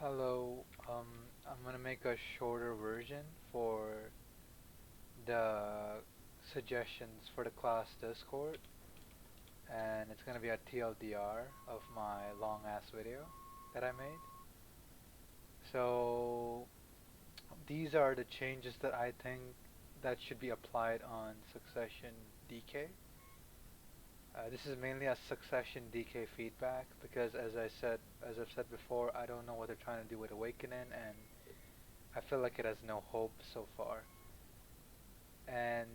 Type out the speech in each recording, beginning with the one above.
Hello, I'm gonna make a shorter version for the suggestions for the class Discord, and it's gonna be a TLDR of my long ass video that I made. So these are the changes that I think that should be applied on Succession DK. This is mainly a Succession DK feedback because as I've said before, I don't know what they're trying to do with Awakening, and I feel like it has no hope so far. And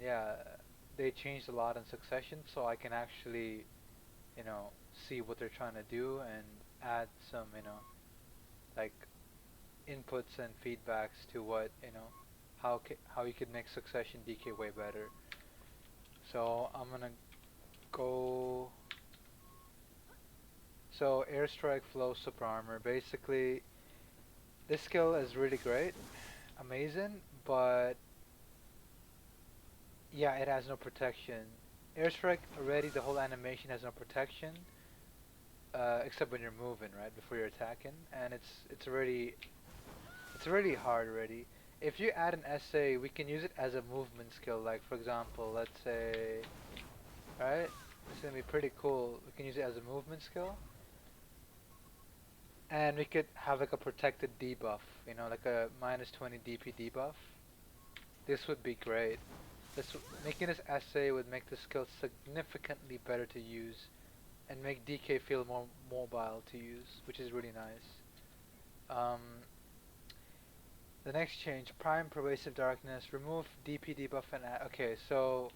yeah, they changed a lot in Succession, so I can actually, you know, see what they're trying to do and add some, like inputs and feedbacks to what, how you could make Succession DK way better. So I'm gonna go. So Airstrike, Flow, Super Armor. Basically, this skill is really great, amazing, but yeah, it has no protection. Airstrike already, the whole animation has no protection, except when you're moving, right, before you're attacking, and it's already hard already. If you add an SA, we can use it as a movement skill. Like for example, let's say, right, it's gonna be pretty cool. We can use it as a movement skill, and we could have like a protected debuff, like a minus 20 DP debuff. This would be great. Making this SA would make the skill significantly better to use and make DK feel more mobile to use, which is really nice. Um, the next change, Prime Pervasive Darkness, remove DP debuff and add. Okay, so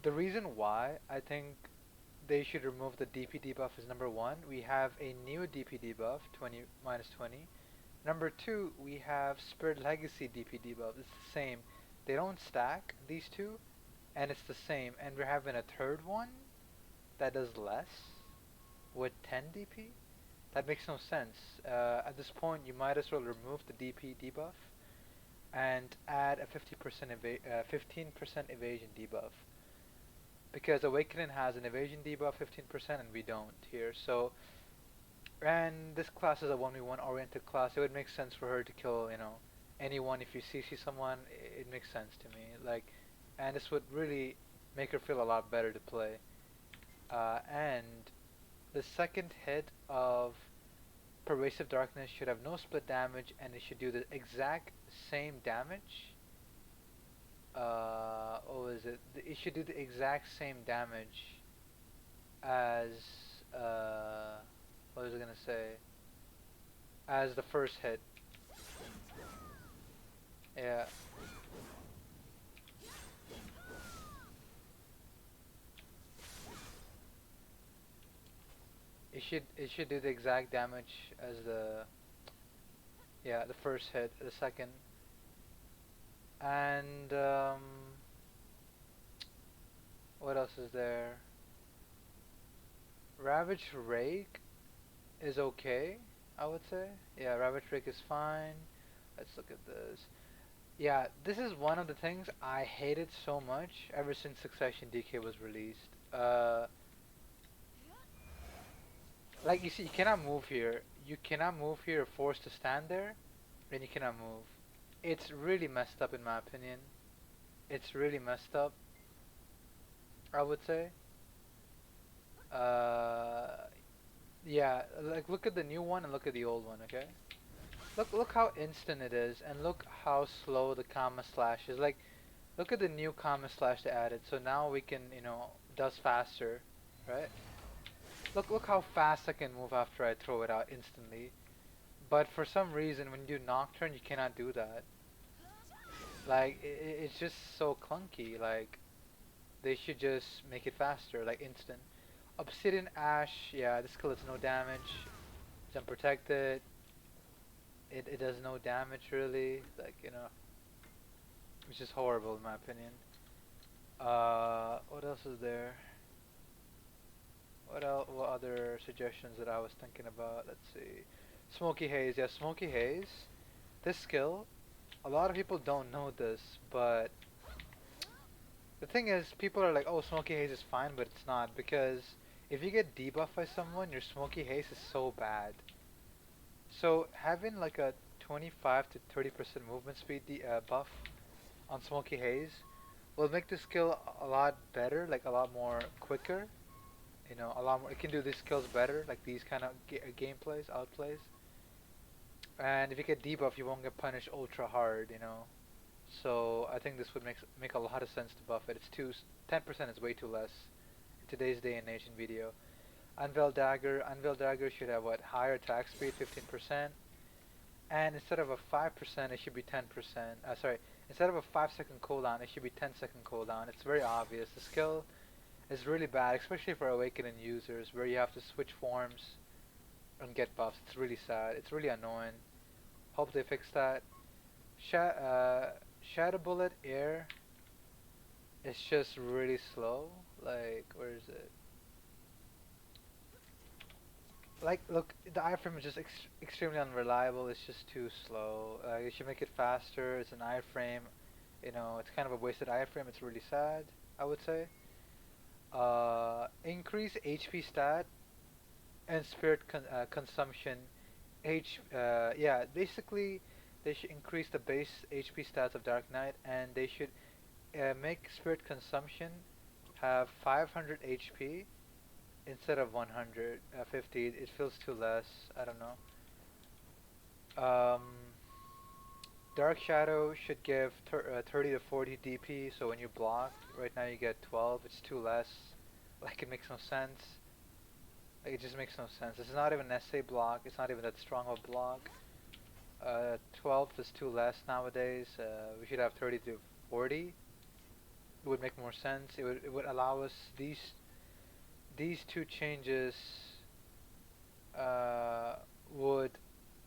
the reason why I think they should remove the DP debuff is number one, we have a new DP debuff, 20 minus 20. Number two, we have Spirit Legacy DP debuff. It's the same. They don't stack these two, and it's the same. And we're having a third one that does less with 10 DP. That makes no sense. At this point, you might as well remove the DP debuff and add a 15% evasion debuff. Because Awakening has an evasion debuff 15% and we don't here. So, and this class is a 1v1 oriented class. It would make sense for her to kill, anyone. If you CC someone, it makes sense to me. Like, and this would really make her feel a lot better to play. And the second hit of Pervasive Darkness should have no split damage and it should do the exact same damage. What was it? It should do the exact same damage as, what was I gonna say? As the first hit. Yeah. It should do the exact damage as the first hit, the second. And what else is there? Ravage Rake is okay, I would say. Yeah, Ravage Rake is fine. Let's look at this. Yeah, this is one of the things I hated so much ever since Succession DK was released. Like you see, you cannot move here. You cannot move here. You're forced to stand there, and you cannot move. It's really messed up in my opinion. It's really messed up, I would say. Uh, yeah, like look at the new one and look at the old one, okay? Look how instant it is, and look how slow the comma slash is. Like, look at the new comma slash they added. So now we can, does faster, right? Look how fast I can move after I throw it out instantly. But for some reason, when you do Nocturne, you cannot do that. Like, it's just so clunky. Like, they should just make it faster, like instant. Obsidian Ash, yeah, this skill does no damage. It's unprotected. It does no damage really. Like, which is horrible in my opinion. What else is there? What other suggestions that I was thinking about? Let's see. Smoky Haze, yeah, Smoky Haze. This skill, a lot of people don't know this, but the thing is, people are like, oh, Smoky Haze is fine, but it's not, because if you get debuffed by someone, your Smoky Haze is so bad. So having like a 25 to 30% movement speed buff on Smoky Haze will make the skill a lot better, like a lot more quicker. You know, a lot more. It can do these skills better, like these kind of gameplays, outplays. And if you get debuff, you won't get punished ultra hard. You know, so I think this would make a lot of sense to buff it. It's too 10% is way too less in today's day and age in video. Unveil Dagger should have what higher attack speed, 15%, and instead of a 5%, it should be 10%. Sorry, instead of a 5-second cooldown, it should be 10-second cooldown. It's very obvious. The skill is really bad, especially for Awakening users, where you have to switch forms and get buffs. It's really sad. It's really annoying. Hope they fix that. Shadow Bullet Air is just really slow. Like, where is it? Like, look, the iframe is just extremely unreliable. It's just too slow. You should make it faster. It's an iframe. You know, it's kind of a wasted iframe. It's really sad, I would say. Increase HP stat and spirit consumption. Yeah, basically, they should increase the base HP stats of Dark Knight, and they should make spirit consumption have 500 HP instead of 150. It feels too less. I don't know. Um, Dark Shadow should give 30 to 40 DP, so when you block, right now you get 12. It's too less. Like, it makes no sense. Like, it just makes no sense. This is not even an SA block. It's not even that strong of a block. 12 is too less nowadays. We should have 30 to 40. It would make more sense. It would allow us these two changes uh, would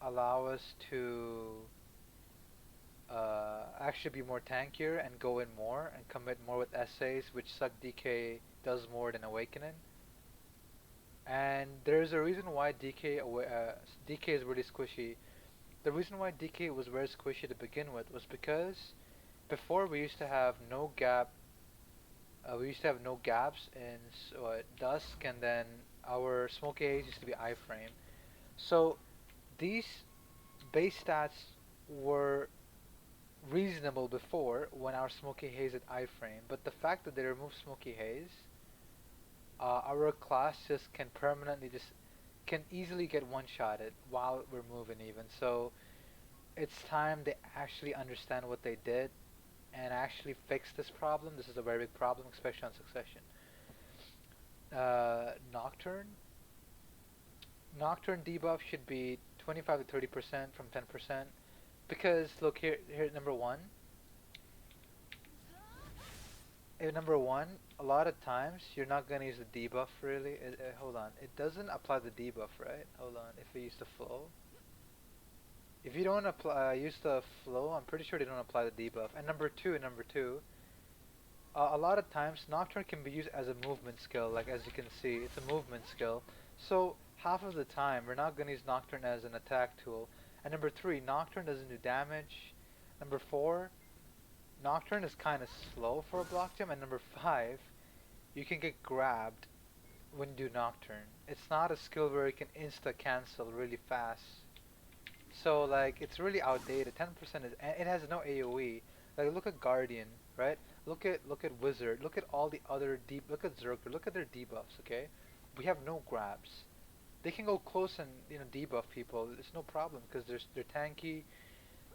allow us to actually be more tankier and go in more and commit more with essays, which Suck DK does more than Awakening. And there's a reason why DK is really squishy. The reason why DK was very squishy to begin with was because before we used to have no gap. We used to have no gaps in dusk, and then our smoky haze used to be iframe. So these base stats were reasonable before when our smoky haze at iframe, but the fact that they removed smoky haze, our class just can permanently just can easily get one-shotted while we're moving even. So it's time they actually understand what they did and actually fix this problem. This is a very big problem, especially on Succession. Nocturne. Nocturne debuff should be 25 to 30% from 10%. Because look here, number one. Number one, a lot of times you're not gonna use the debuff really. Hold on, it doesn't apply the debuff, right? Hold on, if we use the flow. If you don't apply use the flow, I'm pretty sure they don't apply the debuff. And number two, a lot of times Nocturne can be used as a movement skill, like as you can see, it's a movement skill. So half of the time we're not going to use Nocturne as an attack tool. And number three, Nocturne doesn't do damage. Number four, Nocturne is kind of slow for a block jump. And number five, you can get grabbed when you do Nocturne. It's not a skill where you can insta cancel really fast. So like it's really outdated. 10% is and it has no AoE. Like look at Guardian, right? Look at Wizard. Look at all the other deep. Look at Zerker. Look at their debuffs. Okay, we have no grabs. They can go close and debuff people. It's no problem because they're tanky.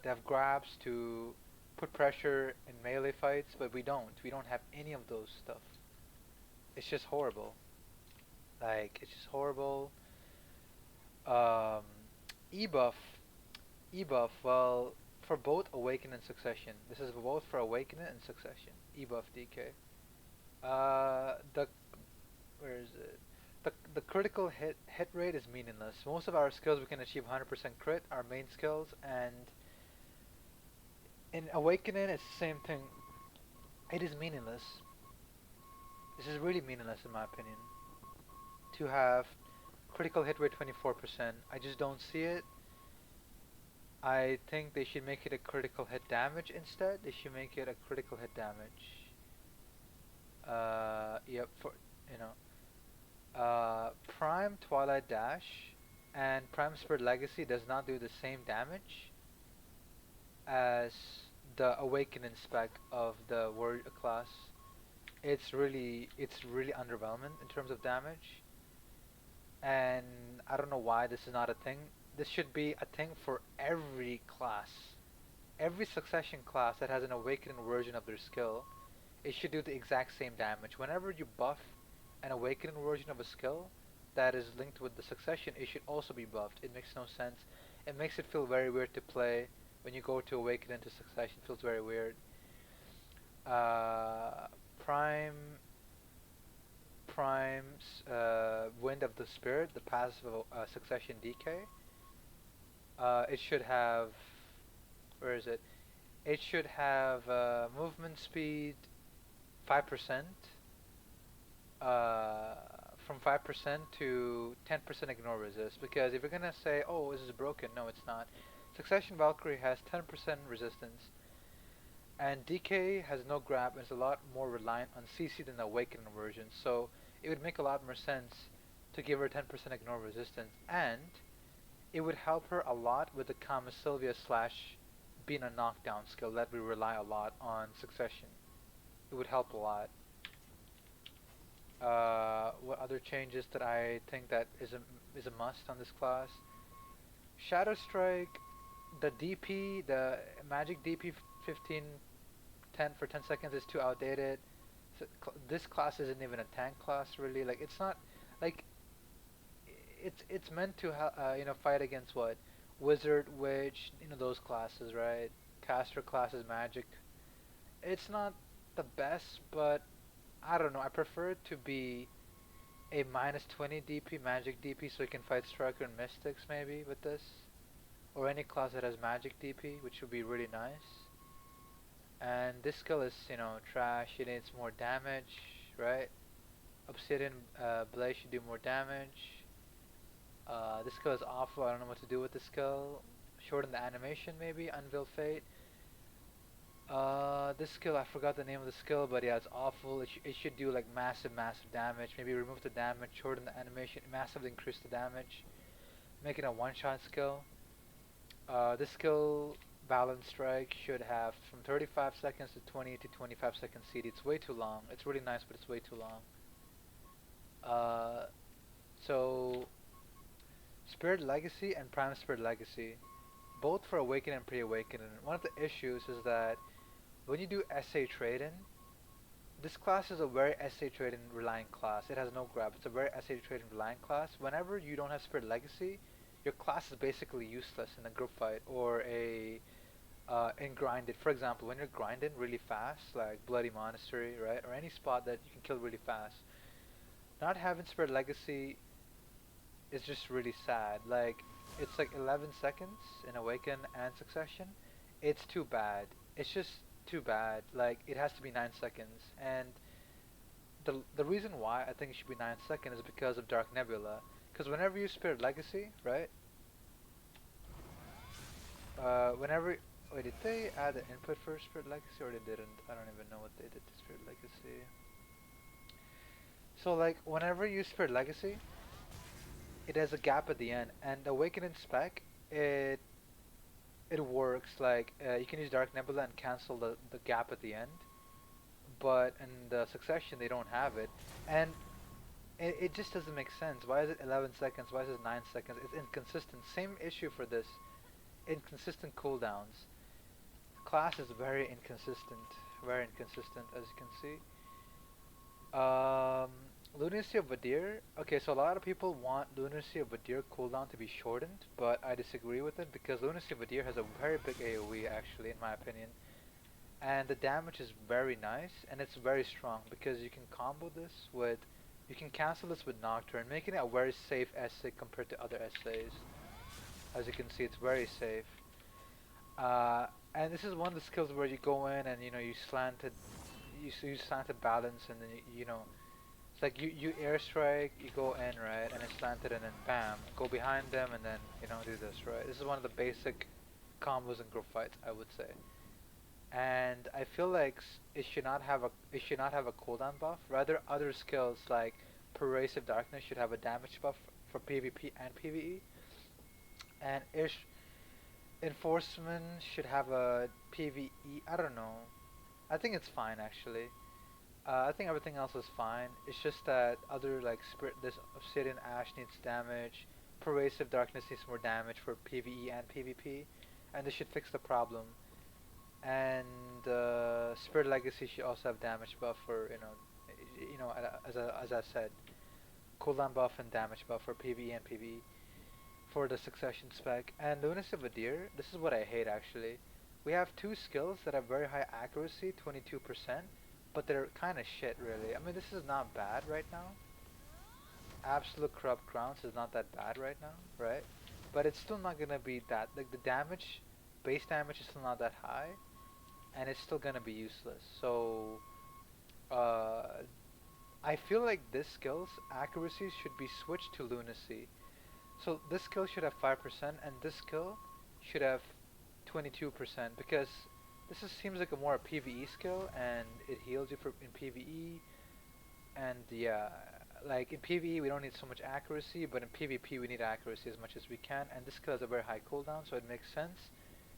They have grabs to put pressure in melee fights, but we don't. We don't have any of those stuff. It's just horrible. Like it's just horrible. Um, ebuff Ebuff, well, for both Awaken and Succession. This is both for Awaken and Succession. Ebuff DK. The where is it? The critical hit rate is meaningless. Most of our skills we can achieve 100% crit, our main skills, and in Awakening it's the same thing. It is meaningless. This is really meaningless in my opinion. To have critical hit rate 24%. I just don't see it. I think they should make it a critical hit damage instead. They should make it a critical hit damage. Yep, for you know, Prime Twilight Dash. And Prime Spirit Legacy does not do the same damage as the Awakening spec of the Warrior class. It's really underwhelming in terms of damage, and I don't know why this is not a thing. This should be a thing for every class. Every succession class that has an awakening version of their skill, it should do the exact same damage. Whenever you buff an awakening version of a skill that is linked with the succession, it should also be buffed. It makes no sense. It makes it feel very weird to play when you go to awaken into succession. It feels very weird. Uh, Prime Prime's Wind of the Spirit, the passive succession DK. It should have, where is it? It should have movement speed 5%, uh, from 5% to 10% ignore resist. Because if you're gonna say, oh, this is broken, no, it's not. Succession Valkyrie has 10% resistance, and DK has no grab and is a lot more reliant on CC than the Awakening version. So it would make a lot more sense to give her 10% ignore resistance, and it would help her a lot with the Kama Sylvia slash being a knockdown skill that we rely a lot on succession. It would help a lot. What other changes that I think that is a must on this class? Shadow Strike, the DP, the magic DP 15 10 for 10 seconds is too outdated. So this class isn't even a tank class really. Like it's not like it's meant to fight against what? Wizard, Witch, those classes, right? Caster classes, magic. It's not the best, but I don't know. I prefer it to be a minus 20 DP magic DP so you can fight Striker and Mystics maybe with this. Or any class that has magic DP, which would be really nice. And this skill is, trash. It needs more damage, right? Obsidian Blaze should do more damage. This skill is awful. I don't know what to do with this skill. Shorten the animation maybe. Unveil Fate. This skill, I forgot the name of the skill, but yeah, it's awful. It should do like massive, massive damage. Maybe remove the damage, shorten the animation, massively increase the damage. Make it a one-shot skill. This skill, Balance Strike, should have from 35 seconds to 20 to 25 seconds CD. It's way too long. It's really nice, but it's way too long. Uh, so, Spirit Legacy and Prime Spirit Legacy, both for Awaken and Pre-Awaken. And one of the issues is that when you do SA trading, this class is a very SA trading reliant class. It has no grab. It's a very SA trading reliant class. Whenever you don't have Spirit Legacy, your class is basically useless in a group fight or in grinded. For example, when you're grinding really fast, like Bloody Monastery, right, or any spot that you can kill really fast, not having Spirit Legacy is just really sad. Like it's like 11 seconds in Awaken and Succession. It's too bad. It's just too bad. Like it has to be 9 seconds, and the reason why I think it should be 9 seconds is because of Dark Nebula. Because whenever you Spirit Legacy, right? Whenever wait, did they add an input for Spirit Legacy or they didn't? I don't even know what they did to Spirit Legacy. So like whenever you Spirit Legacy, it has a gap at the end, and the Awakening spec, it works like you can use Dark Nebula and cancel the gap at the end, but in the Succession they don't have it, and it just doesn't make sense. Why is it 11 seconds? Why is it 9 seconds? It's inconsistent. Same issue for this. Inconsistent cooldowns. Class is very inconsistent as you can see. Um, Lunacy of Vadir. Okay, so a lot of people want Lunacy of Vadir cooldown to be shortened, but I disagree with it because Lunacy of Vadir has a very big AoE actually, in my opinion, and the damage is very nice and it's very strong because you can combo this with, you can cancel this with Nocturne, making it a very safe essay compared to other essays. As you can see, it's very safe. Uh, and this is one of the skills where you go in and you slanted balance, and then it's like you airstrike, you go in, right, and it's slanted, and then bam, go behind them, and then do this, right. This is one of the basic combos in group fights, I would say. And I feel like it should not have a cooldown buff. Rather, other skills like Pervasive Darkness should have a damage buff for PvP and PvE. And ish enforcement should have a PvE. I don't know. I think it's fine actually. I think everything else is fine. It's just that other like spirit, this obsidian ash needs damage. Pervasive darkness needs more damage for PvE and PvP, and this should fix the problem. And spirit legacy should also have damage buff for as I said, cooldown buff and damage buff for PvE and PvE for the succession spec. And lunacy of a deer. This is what I hate actually. We have two skills that have very high accuracy, 22%, but they're kind of shit really. I mean, this is not bad right now. Absolute corrupt grounds is not that bad right now, right? But it's still not gonna be that, like the damage, base damage is still not that high, and it's still gonna be useless. So, uh, I feel like this skill's accuracy should be switched to lunacy. So this skill should have 5%, and this skill should have 22% because seems like a more PvE skill, and it heals you for in PvE. And yeah, like in PvE we don't need so much accuracy, but in PvP we need accuracy as much as we can. And this skill has a very high cooldown, so it makes sense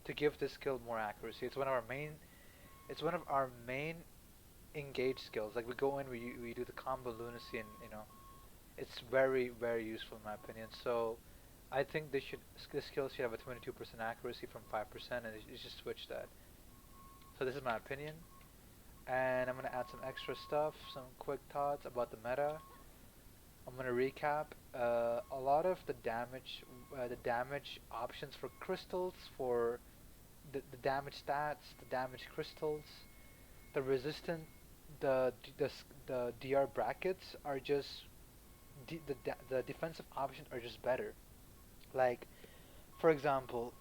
to give this skill more accuracy. It's one of our main. It's one of our main engage skills. Like we go in, we do the combo lunacy, and it's very very useful in my opinion. So I think this skill should have a 22% accuracy from 5%, and it should switch that. So this is my opinion, and I'm gonna add some extra stuff, some quick thoughts about the meta. I'm gonna recap a lot of the damage options for crystals, for the damage stats, the damage crystals, the resistant, the DR brackets are just the defensive options are just better. Like for example,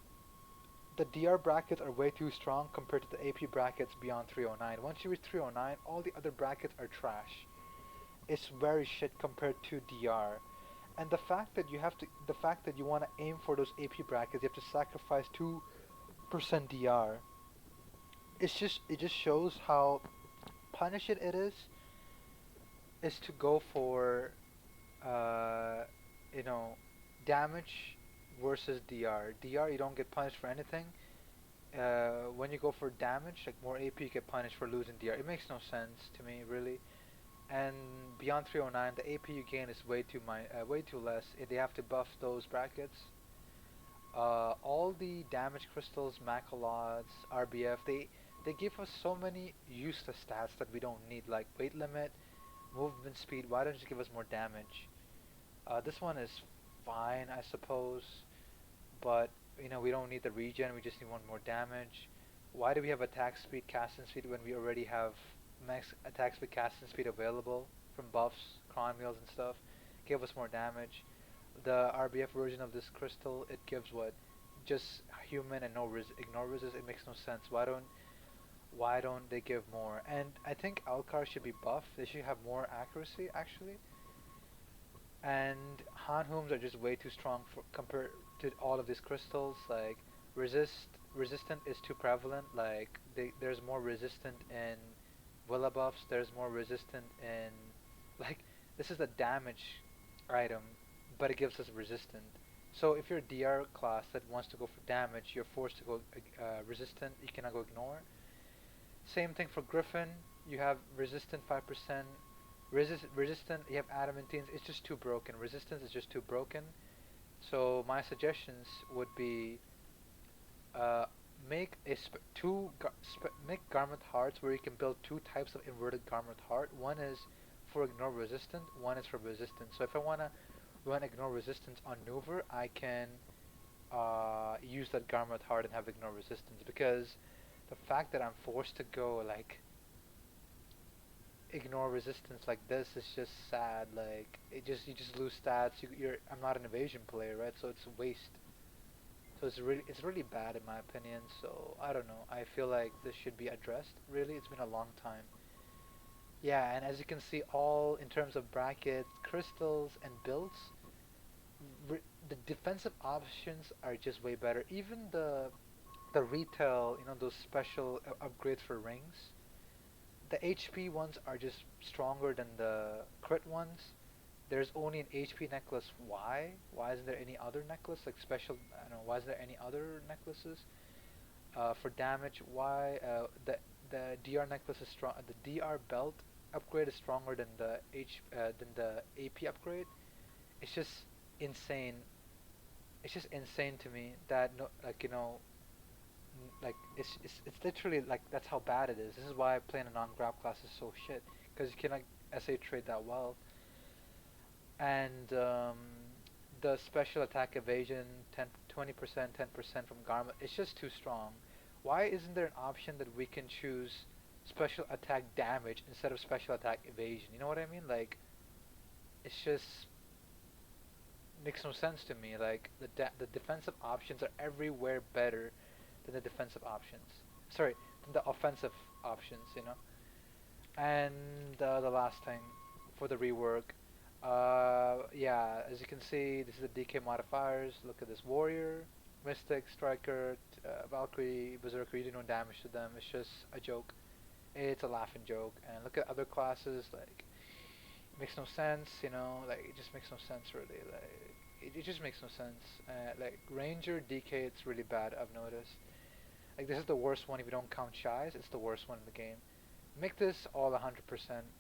the DR brackets are way too strong compared to the AP brackets beyond 309. Once you reach 309, all the other brackets are trash. It's very shit compared to DR. And the fact that you want to aim for those AP brackets, you have to sacrifice 2% DR. It just shows how punish it is to go for uh, you know damage versus DR. DR you don't get punished for anything. When you go for damage, like more AP, you get punished for losing DR. It makes no sense to me, really. And beyond 309, the AP you gain is way too less. They have to buff those brackets. All the damage crystals, Macalods, RBF, they give us so many useless stats that we don't need, like weight limit, movement speed. Why don't you give us more damage? This one is fine, I suppose, but we don't need the regen. We just need one more damage. Why do we have attack speed, casting speed when we already have max attack speed, casting speed available from buffs, cron meals and stuff? Give us more damage. The RBF version of this crystal, it gives what? Just human and no ignore resist. It makes no sense. Why don't they give more? And I think Alcar should be buffed. They should have more accuracy actually. And Hanhums are just way too strong for compared to all of these crystals. Like resistant is too prevalent. Like there's more resistant in Willa buffs. There's more resistant in like this is a damage item, but it gives us resistant. So if you're a DR class that wants to go for damage, you're forced to go resistant. You cannot go ignore. Same thing for Griffin. You have resistant 5%. Resistant, you have adamantines. It's just too broken. Resistance is just too broken. So my suggestions would be uh, make make garment hearts where you can build two types of inverted garment heart. One is for ignore resistant. One is for resistance. So if I wanna run ignore resistance on Nuver, I can use that garment heart and have ignore resistance because the fact that I'm forced to go like ignore resistance like this is just sad. Like you just lose stats. I'm not an evasion player, right? So it's a waste. So it's really bad in my opinion. So I don't know. I feel like this should be addressed. Really, it's been a long time. Yeah, and as you can see, all in terms of brackets, crystals, and builds, the defensive options are just way better. Even the retail, those special upgrades for rings, the HP ones are just stronger than the crit ones. There's only an HP necklace. Why? Why isn't there any other necklace like special? I don't know. Why isn't there any other necklaces? For damage, why the DR necklace is strong? The DR belt upgrade is stronger than the AP upgrade. It's just insane. It's just insane to me that no, like like it's literally like that's how bad it is. This is why playing a non-grab class is so shit because you cannot SA trade that well. And the special attack evasion 10 20%, 10% from Garment, it's just too strong. Why isn't there an option that we can choose special attack damage instead of special attack evasion? You know what I mean? Like it's just makes no sense to me. Like the defensive options are everywhere better than the defensive options. Sorry, than the offensive options, you know? And the last thing for the rework, yeah, as you can see, this is the DK modifiers. Look at this warrior, mystic, striker, Valkyrie, berserker. You do no damage to them. It's just a joke. It's a laughing joke. And look at other classes. Like it makes no sense. You know, like it just makes no sense really. Like it just makes no sense. Like ranger DK, it's really bad. I've noticed. Like this is the worst one if you don't count shies. It's the worst one in the game. Make this all 100%.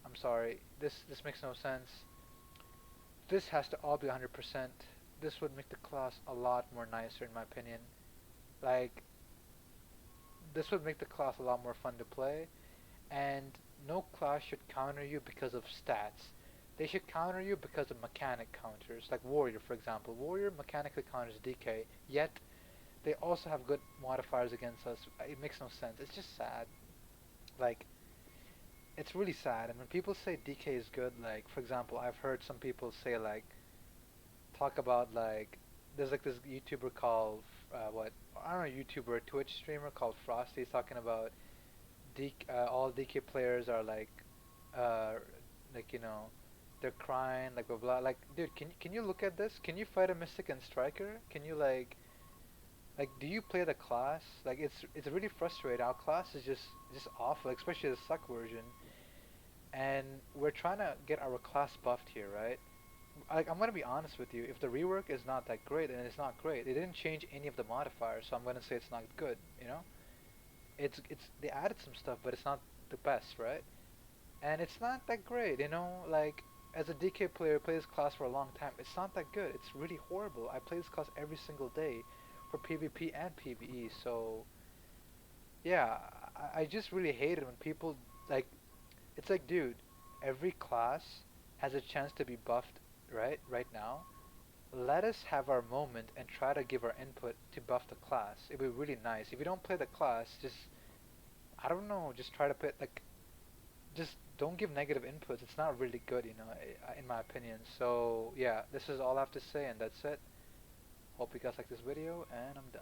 I'm sorry. This makes no sense. This has to all be 100%. This would make the class a lot more nicer in my opinion. Like this would make the class a lot more fun to play and no class should counter you because of stats. They should counter you because of mechanic counters. Like Warrior for example. Warrior mechanically counters DK, yet they also have good modifiers against us. It makes no sense. It's just sad. Like it's really sad. And when people say DK is good, like for example, I've heard some people say like talk about like there's like this YouTuber called what I don't know YouTuber Twitch streamer called Frosty. He's talking about all DK players are uh like they're crying like blah blah. Like dude, can you look at this? Can you fight a Mystic and Striker? Can you like do you play the class? Like it's really frustrating. Our class is just awful, like, especially the suck version. And we're trying to get our class buffed here, right? Like I'm gonna be honest with you. If the rework is not that great, then it's not great. They didn't change any of the modifiers, so I'm gonna say it's not good. You know, it's they added some stuff, but it's not the best, right? And it's not that great. You know, like as a DK player who plays class for a long time, it's not that good. It's really horrible. I play this class every single day for PvP and PvE. So yeah, I just really hate it when people like. It's like, dude, every class has a chance to be buffed, right now. Let us have our moment and try to give our input to buff the class. It'd be really nice. If you don't play the class, just I don't know, just try to put like just don't give negative inputs. It's not really good, in my opinion. So yeah, this is all I have to say, and that's it. Hope you guys like this video, and I'm done.